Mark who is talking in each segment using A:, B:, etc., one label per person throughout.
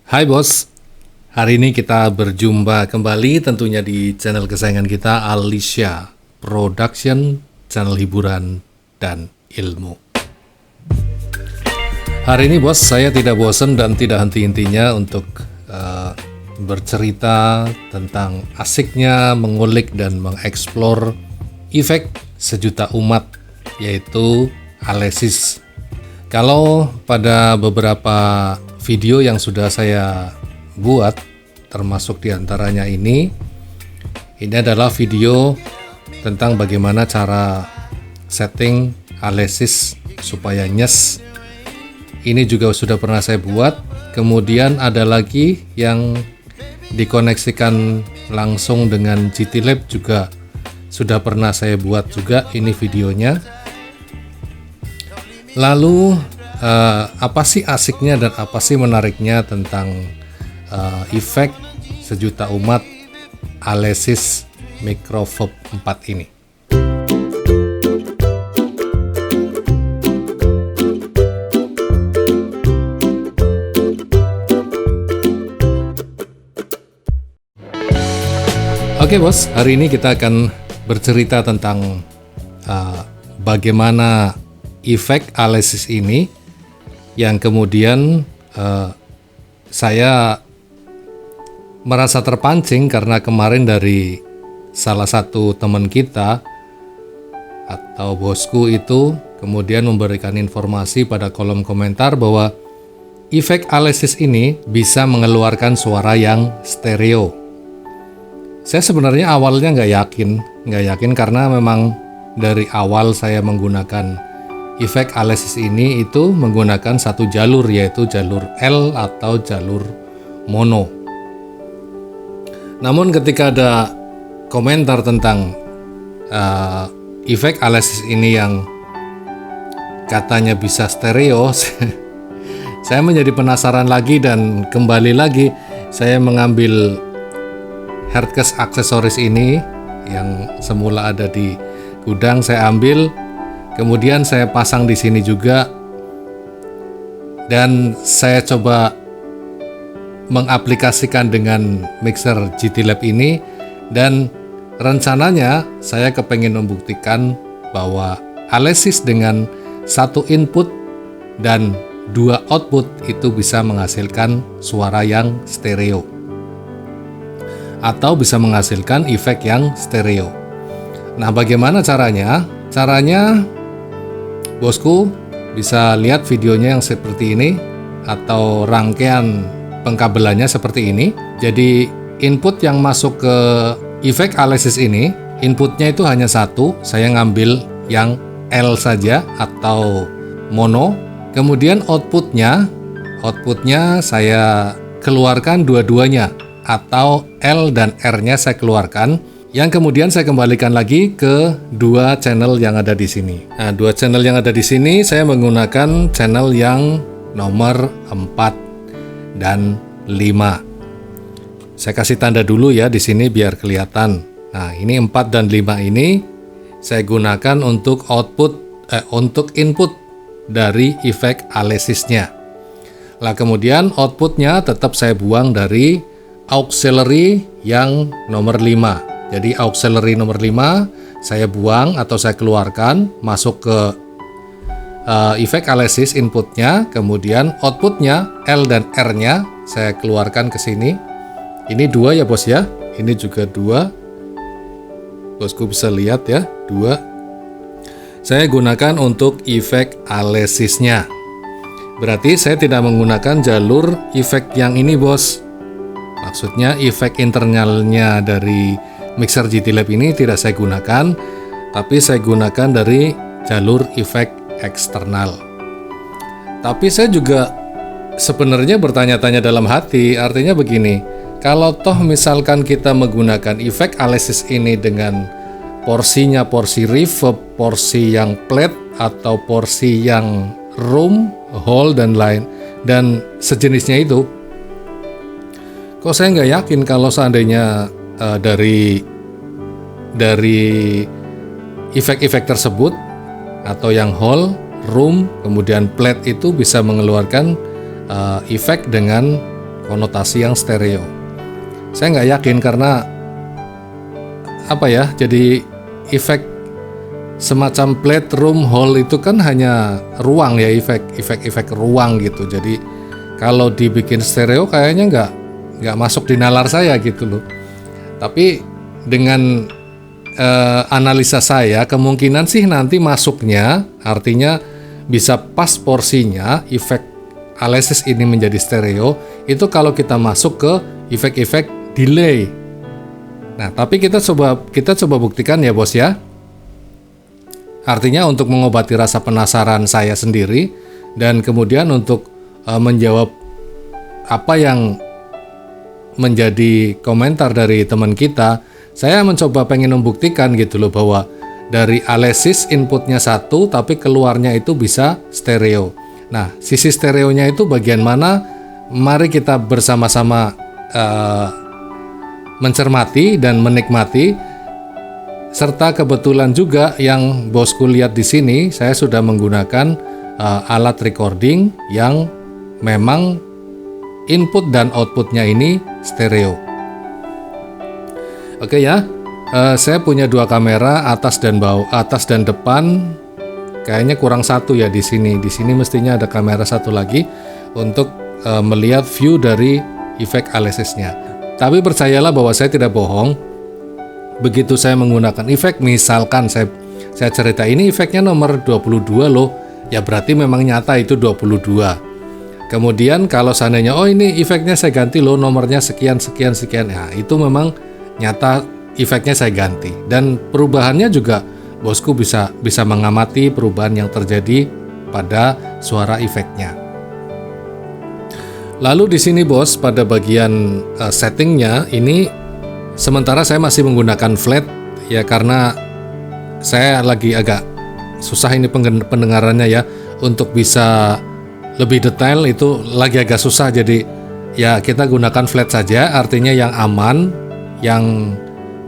A: Hai bos, hari ini kita berjumpa kembali tentunya di channel kesayangan kita Alicia Production, channel hiburan dan ilmu. Hari ini bos, saya tidak bosan dan tidak henti-hentinya untuk bercerita tentang asiknya mengulik dan mengeksplor efek sejuta umat, yaitu Alesis. Kalau pada beberapa video yang sudah saya buat, termasuk diantaranya ini adalah video tentang bagaimana cara setting Alesis supaya nyes. Ini juga sudah pernah saya buat. Kemudian ada lagi yang dikoneksikan langsung dengan GT Lab, juga sudah pernah saya buat juga ini videonya. Lalu apa sih asiknya dan apa sih menariknya tentang efek sejuta umat Alesis Microverb 4 ini? Oke bos, hari ini kita akan bercerita tentang bagaimana efek Alesis ini yang kemudian saya merasa terpancing karena kemarin dari salah satu teman kita atau bosku itu kemudian memberikan informasi pada kolom komentar bahwa efek Alesis ini bisa mengeluarkan suara yang stereo. Saya sebenarnya awalnya nggak yakin karena memang dari awal saya menggunakan efek Alesis ini itu menggunakan satu jalur, yaitu jalur L atau jalur mono. Namun ketika ada komentar tentang efek Alesis ini yang katanya bisa stereo, saya menjadi penasaran lagi dan kembali lagi saya mengambil Hardcase aksesoris ini yang semula ada di gudang, saya ambil. Kemudian saya pasang di sini juga dan saya coba mengaplikasikan dengan mixer GT Lab ini, dan rencananya saya kepengen membuktikan bahwa Alesis dengan satu input dan dua output itu bisa menghasilkan suara yang stereo atau bisa menghasilkan efek yang stereo. Nah, bagaimana caranya? Caranya bosku bisa lihat videonya yang seperti ini atau rangkaian pengkabelannya seperti ini. Jadi input yang masuk ke efek Alesis ini, inputnya itu hanya satu. Saya ngambil yang L saja atau mono. Kemudian outputnya saya keluarkan dua-duanya atau L dan R-nya saya keluarkan. Yang kemudian saya kembalikan lagi ke dua channel yang ada di sini. Nah, dua channel yang ada di sini saya menggunakan channel yang nomor 4 dan 5. Saya kasih tanda dulu ya di sini biar kelihatan. Nah, ini 4 dan 5 ini saya gunakan untuk untuk input dari efek Alesisnya. Lah kemudian outputnya tetap saya buang dari auxiliary yang nomor 5. Jadi auxiliary nomor 5 saya buang atau saya keluarkan, masuk ke efek Alesis inputnya, kemudian outputnya L dan R-nya saya keluarkan ke sini. Ini 2 ya bos ya, ini juga 2. Bosku bisa lihat ya, 2. Saya gunakan untuk efek Alesisnya. Berarti saya tidak menggunakan jalur efek yang ini bos. Maksudnya efek internalnya dari mixer GT Lab ini tidak saya gunakan, tapi saya gunakan dari jalur efek eksternal. Tapi saya juga sebenarnya bertanya-tanya dalam hati, artinya begini, kalau toh misalkan kita menggunakan efek Alesis ini dengan porsinya porsi reverb, porsi yang flat atau porsi yang room, hall dan lain dan sejenisnya itu, kok saya nggak yakin kalau seandainya dari efek-efek tersebut atau yang hall, room, kemudian flat itu bisa mengeluarkan efek dengan konotasi yang stereo. Saya nggak yakin karena jadi efek semacam playroom hall itu kan hanya ruang ya, efek ruang gitu. Jadi kalau dibikin stereo kayaknya nggak masuk di nalar saya gitu loh. Tapi dengan analisa saya, kemungkinan sih nanti masuknya, artinya bisa pas porsinya efek Alesis ini menjadi stereo, itu kalau kita masuk ke efek-efek delay. Nah, tapi kita coba buktikan ya bos ya. Artinya untuk mengobati rasa penasaran saya sendiri, dan kemudian untuk menjawab apa yang menjadi komentar dari teman kita, saya mencoba pengen membuktikan gitu loh, bahwa dari Alesis inputnya 1 tapi keluarnya itu bisa stereo. Nah, sisi stereonya itu bagian mana? Mari kita bersama-sama mencermati dan menikmati. Serta kebetulan juga yang bosku lihat di sini, saya sudah menggunakan alat recording yang memang input dan outputnya ini stereo. Oke ya, saya punya 2 kamera, atas dan depan. Kayaknya kurang 1 ya di sini. Di sini mestinya ada kamera 1 lagi untuk melihat view dari efek Alesisnya. Tapi percayalah bahwa saya tidak bohong. Begitu saya menggunakan efek, misalkan saya cerita ini efeknya nomor 22 loh, ya berarti memang nyata itu 22. Kemudian kalau seandainya ini efeknya saya ganti loh, nomornya sekian, ya itu memang nyata efeknya saya ganti. Dan perubahannya juga bosku bisa mengamati perubahan yang terjadi pada suara efeknya. Lalu di sini bos, pada bagian settingnya ini, sementara saya masih menggunakan flat ya, karena saya lagi agak susah ini pendengarannya ya, untuk bisa lebih detail itu lagi agak susah. Jadi ya kita gunakan flat saja, artinya yang aman, yang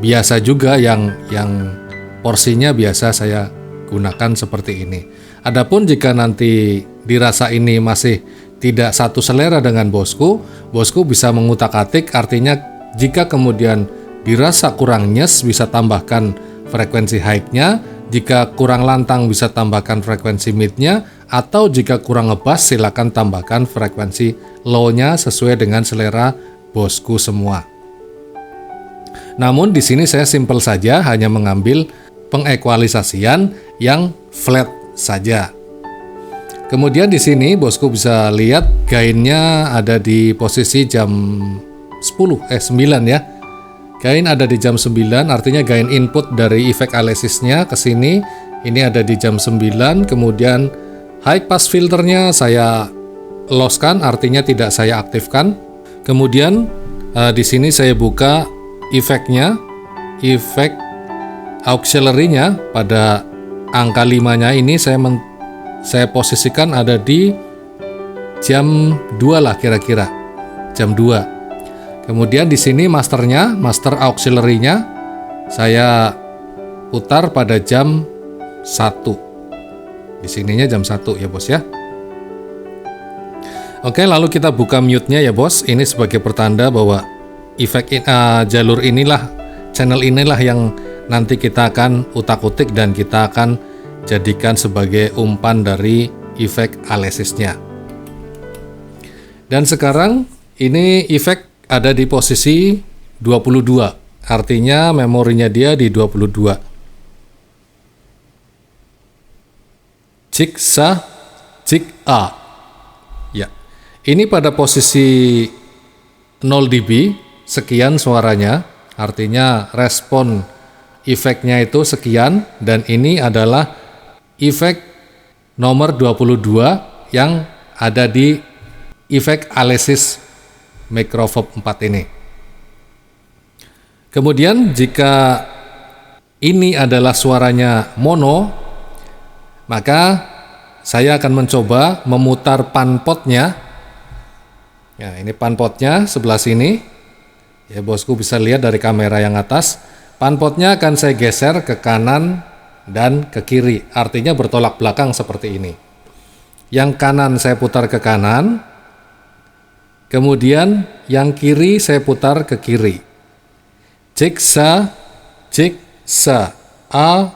A: biasa juga, yang porsinya biasa saya gunakan seperti ini. Adapun jika nanti dirasa ini masih tidak satu selera dengan bosku bisa mengutak-atik, artinya jika kemudian dirasa kurang nyes bisa tambahkan frekuensi high-nya, jika kurang lantang bisa tambahkan frekuensi mid-nya, atau jika kurang ngebass silakan tambahkan frekuensi low-nya sesuai dengan selera bosku semua. Namun di sini saya simple saja, hanya mengambil pengekualisasian yang flat saja. Kemudian di sini bosku bisa lihat gainnya ada di posisi jam 9 ya. Gain ada di jam 9, artinya gain input dari efek Alesisnya ke sini ini ada di jam 9. Kemudian high pass filternya saya loskan, artinya tidak saya aktifkan. Kemudian di sini saya buka efeknya, efek auxiliary-nya pada angka 5-nya ini saya posisikan ada di jam 2 lah kira-kira. Jam 2. Kemudian di sini master auxiliary-nya saya putar pada jam 1. Di sininya jam 1 ya bos ya. Oke, lalu kita buka mute-nya ya bos. Ini sebagai pertanda bahwa efek jalur inilah, channel inilah yang nanti kita akan utak-utik dan kita akan jadikan sebagai umpan dari efek Alesisnya. Dan sekarang ini efek ada di posisi 22, artinya memorinya dia di 22. Cik sa, cik a. Ya, ini pada posisi 0 dB, sekian suaranya, artinya respon efeknya itu sekian, dan ini adalah efek nomor 22 yang ada di efek Alesis Microfob 4 ini. Kemudian jika ini adalah suaranya mono, maka saya akan mencoba memutar panpotnya. Ya, ini panpotnya sebelah sini. Ya, bosku bisa lihat dari kamera yang atas. Panpotnya akan saya geser ke kanan dan ke kiri, artinya bertolak belakang seperti ini. Yang kanan saya putar ke kanan, Kemudian yang kiri saya putar ke kiri. Jiksa, jiksa. A,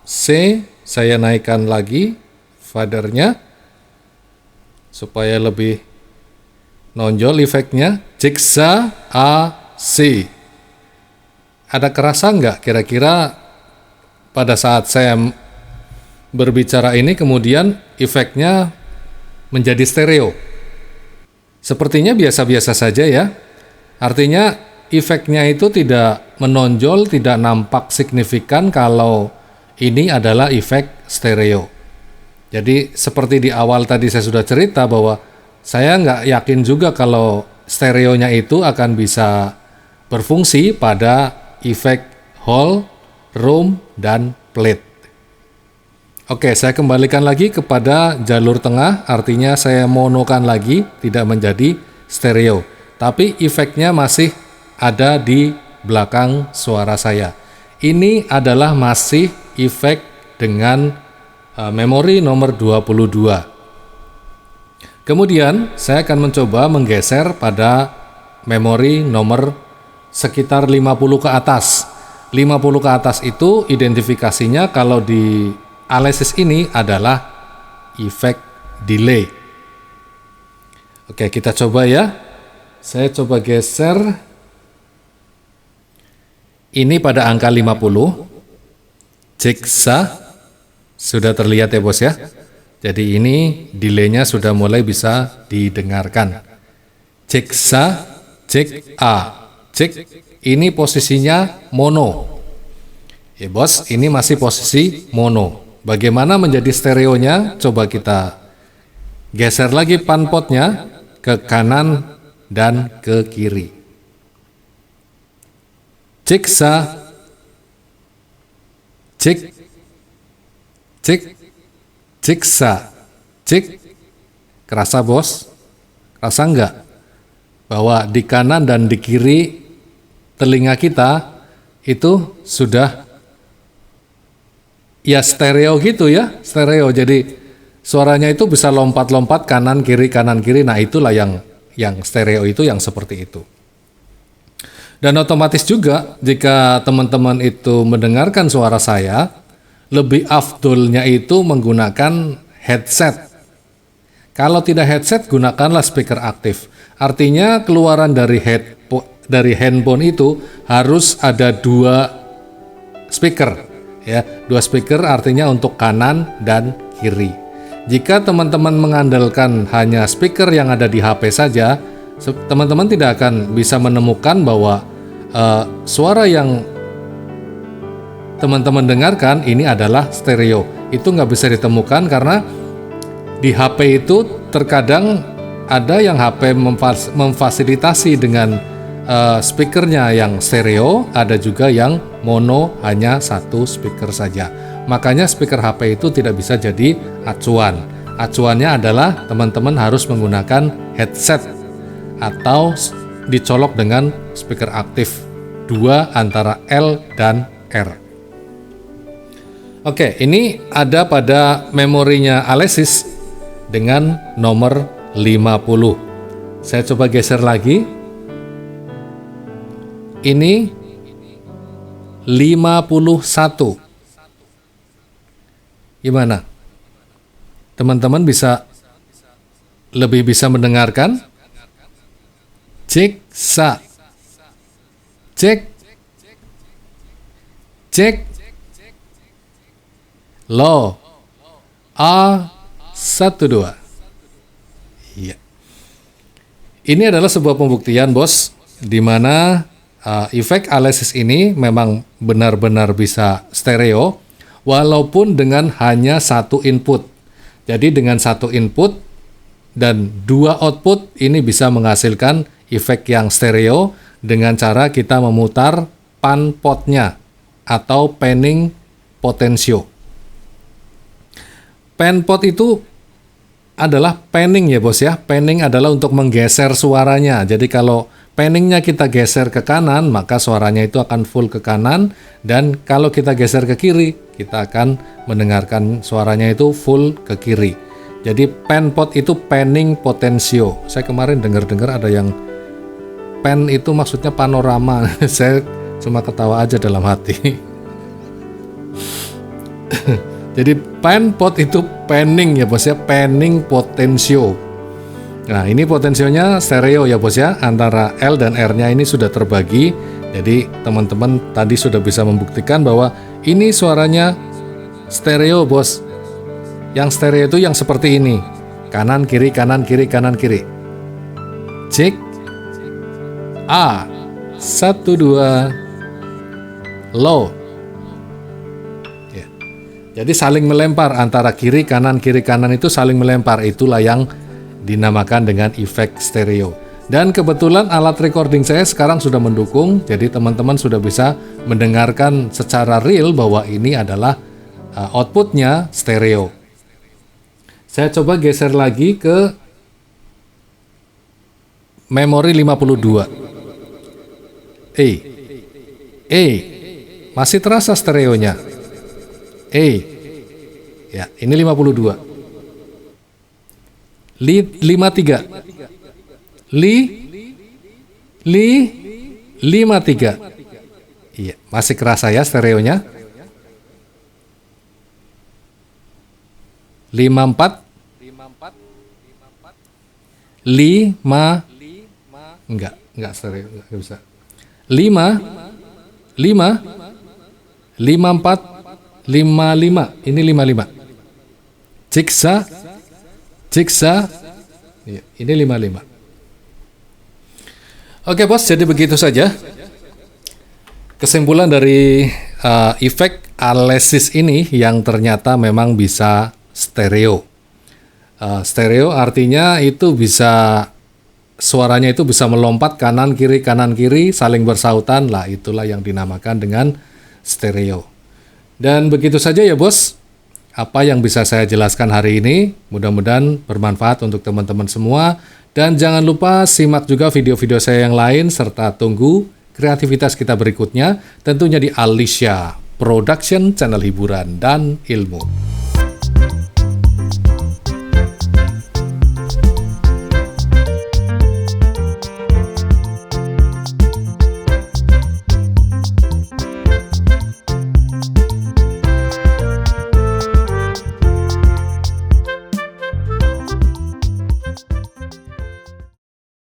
A: C, saya naikkan lagi fadernya supaya lebih nonjol efeknya. Jiksa, A, C. Ada kerasa nggak kira-kira pada saat saya berbicara ini kemudian efeknya menjadi stereo? Sepertinya biasa-biasa saja ya. Artinya efeknya itu tidak menonjol, tidak nampak signifikan kalau ini adalah efek stereo. Jadi seperti di awal tadi saya sudah cerita bahwa saya nggak yakin juga kalau stereonya itu akan bisa berfungsi pada efek Hall, room, dan plate. Oke, saya kembalikan lagi kepada jalur tengah, artinya saya monokan lagi, tidak menjadi stereo. Tapi efeknya masih ada di belakang suara saya. Ini adalah masih efek dengan memori nomor 22. Kemudian saya akan mencoba menggeser pada memori nomor sekitar 50 ke atas. 50 ke atas itu identifikasinya kalau di Alesis ini adalah efek delay. Oke, kita coba ya. Saya coba geser. Ini pada angka 50. Jiksa. Sudah terlihat ya bos ya. Jadi ini delaynya sudah mulai bisa didengarkan. Jiksa, jik A. Jik, ini posisinya mono. Ya bos, ini masih posisi mono. Bagaimana menjadi stereonya? Coba kita geser lagi panpotnya ke kanan dan ke kiri. Jiksa, jik, jik, jiksa, jik. Kerasa bos? Kerasa enggak? Bahwa di kanan dan di kiri telinga kita itu sudah ya stereo gitu ya, stereo. Jadi suaranya itu bisa lompat-lompat kanan kiri. Nah, itulah yang stereo itu yang seperti itu. Dan otomatis juga jika teman-teman itu mendengarkan suara saya, lebih afdolnya itu menggunakan headset. Kalau tidak headset, gunakanlah speaker aktif. Artinya keluaran dari handphone itu harus ada 2 speaker. Ya, 2 speaker artinya untuk kanan dan kiri. Jika teman-teman mengandalkan hanya speaker yang ada di HP saja, teman-teman tidak akan bisa menemukan bahwa suara yang teman-teman dengarkan ini adalah stereo. Itu nggak bisa ditemukan karena di HP itu terkadang ada yang HP memfasilitasi dengan speakernya yang stereo, ada juga yang mono hanya 1 speaker saja. Makanya speaker HP itu tidak bisa jadi acuan. Acuannya adalah teman-teman harus menggunakan headset atau dicolok dengan speaker aktif 2 antara L dan R. Oke, ini ada pada memorinya Alesis dengan nomor 50. Saya coba geser lagi. Ini 51. Gimana? Teman-teman lebih bisa mendengarkan? Cek, sa. Cek. Cek. Low. A, 1, 2. Iya. Ini adalah sebuah pembuktian, bos, di mana efek Alesis ini memang benar-benar bisa stereo walaupun dengan hanya 1 input. Jadi dengan 1 input dan 2 output ini bisa menghasilkan efek yang stereo dengan cara kita memutar panpotnya atau panning potensio. Panpot itu adalah panning ya bos ya. Panning adalah untuk menggeser suaranya. Jadi kalau panningnya kita geser ke kanan, maka suaranya itu akan full ke kanan. Dan kalau kita geser ke kiri, kita akan mendengarkan suaranya itu full ke kiri. Jadi pen pot itu panning potentio. Saya kemarin dengar-dengar ada yang pen itu maksudnya panorama. Saya cuma ketawa aja dalam hati. Jadi pen pot itu panning ya bos ya, panning potentio. Nah ini potensionya stereo ya bos ya, antara L dan R-nya ini sudah terbagi. Jadi teman-teman tadi sudah bisa membuktikan bahwa ini suaranya stereo bos. Yang stereo itu yang seperti ini, kanan kiri kanan kiri kanan kiri. Cek A 1 2 low. Ya. Jadi saling melempar antara kiri kanan itu saling melempar, itulah yang dinamakan dengan efek stereo. Dan kebetulan alat recording saya sekarang sudah mendukung, jadi teman-teman sudah bisa mendengarkan secara real bahwa ini adalah outputnya stereo. Saya coba geser lagi ke memori 52. Masih terasa stereonya. Ya, ini 52. 53. Li 53. Iya, masih kerasa ya stereonya. 54. 5 enggak stereo, enggak bisa. 5 54 55, ini 55. Ciksa ya, ini 55. Oke bos, jadi begitu saja kesimpulan dari efek Alesis ini yang ternyata memang bisa stereo. Stereo artinya itu bisa, suaranya itu bisa melompat kanan kiri saling bersautan lah, itulah yang dinamakan dengan stereo. Dan begitu saja ya bos apa yang bisa saya jelaskan hari ini, mudah-mudahan bermanfaat untuk teman-teman semua. Dan jangan lupa simak juga video-video saya yang lain serta tunggu kreativitas kita berikutnya tentunya di Alicia Production, channel hiburan dan ilmu.